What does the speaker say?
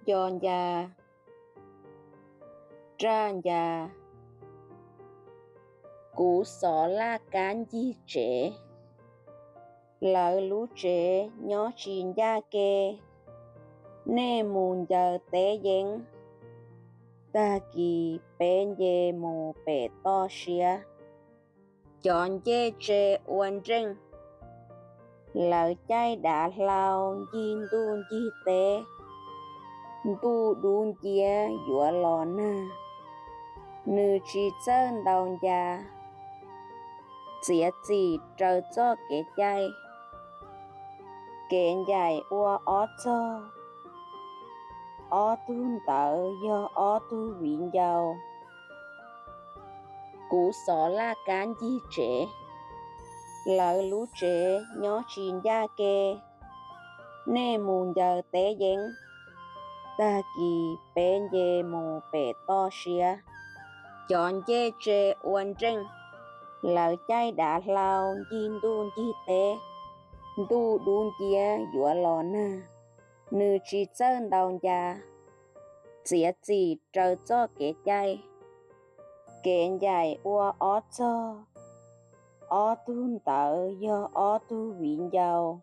Giòn già, tràn già, cú sỏ la cán di trễ, lỡ lú trễ nhó chín da kê, nê mùn giờ tế dĩnh, ta kỳ bên dê mù bể to xía, chọn dê trễ uẩn rinh, lỡ chay đã lao dìn đun di tế, đu đun dìa dùa lò na, nữ chỉ chân đào già, dĩa chỉ trâu cho kế chay, kế dài ua ó cho, ó tun tợ do ó tu vịn dầu, cú sỏ la cán di trễ, lỡ lú trễ nhó chín da kê, nê mùn giờ tế dính, ta kỳ bên dê mù bể to xía, chọn dê trễ uẩn rinh, lỡ chay đã lao dìn đun di tế, đu đun dìa dùa lò na, nữ chỉ chân đào già, dĩa chỉ trâu cho kế chay, kế dài ua ó cho, ó tun tợ do ó tu vịn dầu.